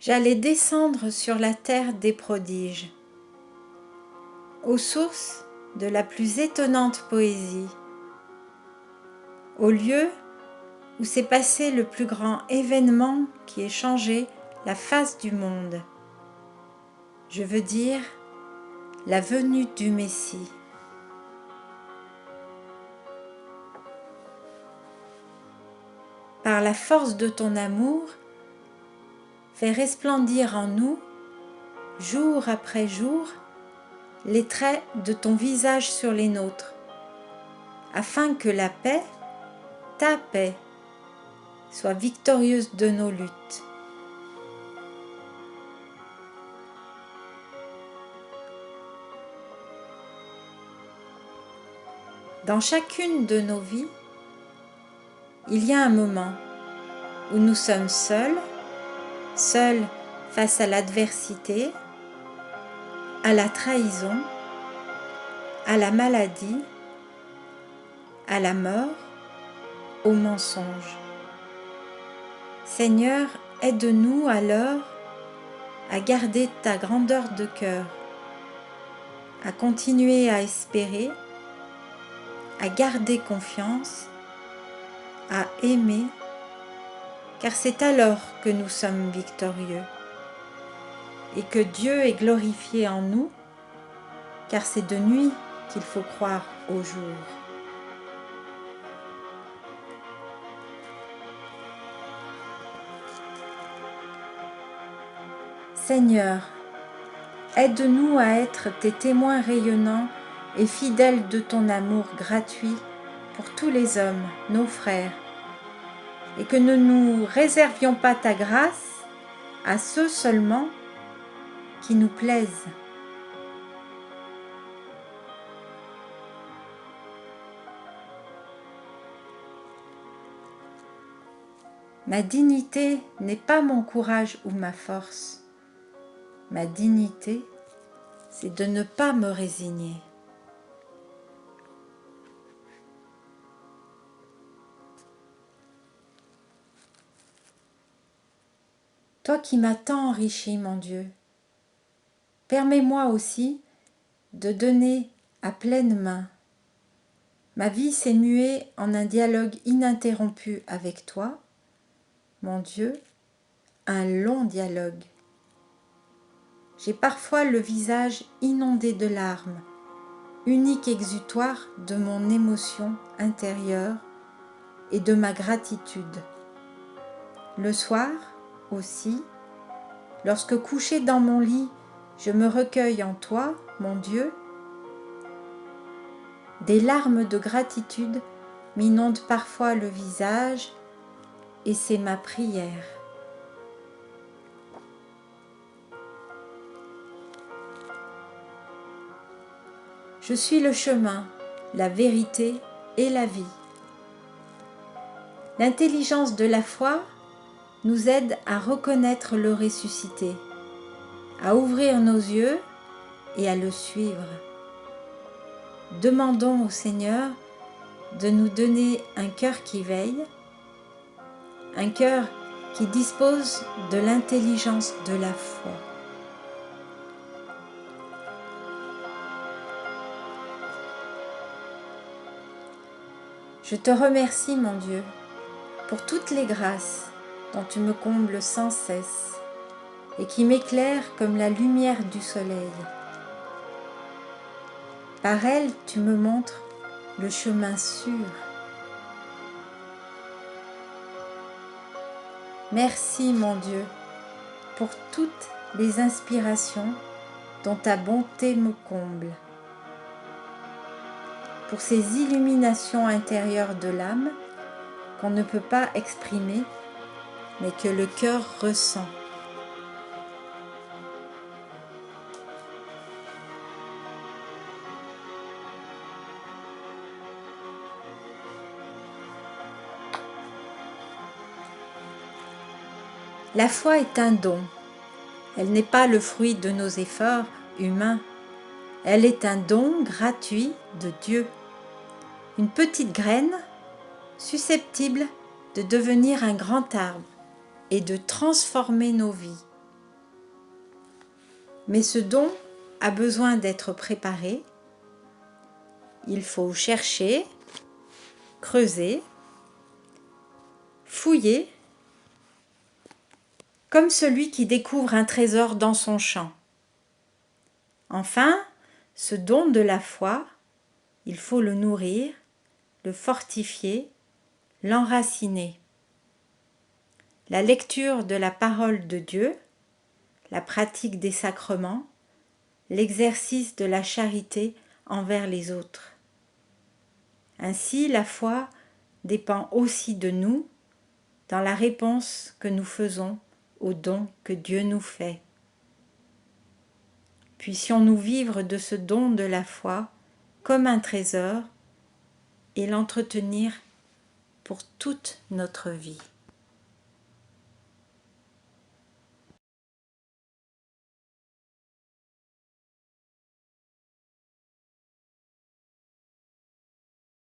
j'allais descendre sur la terre des prodiges, aux sources de la plus étonnante poésie, au lieu où s'est passé le plus grand événement qui ait changé la face du monde. Je veux dire, la venue du Messie. Par la force de ton amour, fais resplendir en nous, jour après jour, les traits de ton visage sur les nôtres, afin que la paix, ta paix, soit victorieuse de nos luttes. Dans chacune de nos vies, il y a un moment où nous sommes seuls face à l'adversité, à la trahison, à la maladie, à la mort, au mensonge. Seigneur, aide-nous alors à garder ta grandeur de cœur, à continuer à espérer, à garder confiance, à aimer, car c'est alors que nous sommes victorieux et que Dieu est glorifié en nous, car c'est de nuit qu'il faut croire au jour. Seigneur, aide-nous à être tes témoins rayonnants et fidèles de ton amour gratuit pour tous les hommes, nos frères, et que ne nous réservions pas ta grâce à ceux seulement qui nous plaisent. Ma dignité n'est pas mon courage ou ma force. Ma dignité, c'est de ne pas me résigner. Toi qui m'as tant enrichi, mon Dieu, permets-moi aussi de donner à pleine main. Ma vie s'est muée en un dialogue ininterrompu avec toi, mon Dieu, un long dialogue. J'ai parfois le visage inondé de larmes, unique exutoire de mon émotion intérieure et de ma gratitude. Le soir aussi, lorsque couché dans mon lit, je me recueille en toi, mon Dieu, des larmes de gratitude m'inondent parfois le visage et c'est ma prière. Je suis le chemin, la vérité et la vie. L'intelligence de la foi nous aide à reconnaître le ressuscité, à ouvrir nos yeux et à le suivre. Demandons au Seigneur de nous donner un cœur qui veille, un cœur qui dispose de l'intelligence de la foi. Je te remercie, mon Dieu, pour toutes les grâces dont tu me combles sans cesse et qui m'éclairent comme la lumière du soleil. Par elles, tu me montres le chemin sûr. Merci, mon Dieu, pour toutes les inspirations dont ta bonté me comble, pour ces illuminations intérieures de l'âme qu'on ne peut pas exprimer, mais que le cœur ressent. La foi est un don. Elle n'est pas le fruit de nos efforts humains. Elle est un don gratuit de Dieu. Une petite graine susceptible de devenir un grand arbre et de transformer nos vies. Mais ce don a besoin d'être préparé. Il faut chercher, creuser, fouiller, comme celui qui découvre un trésor dans son champ. Enfin, ce don de la foi, il faut le nourrir, le fortifier, l'enraciner. La lecture de la parole de Dieu, la pratique des sacrements, l'exercice de la charité envers les autres. Ainsi, la foi dépend aussi de nous dans la réponse que nous faisons aux dons que Dieu nous fait. Puissions-nous vivre de ce don de la foi comme un trésor et l'entretenir pour toute notre vie.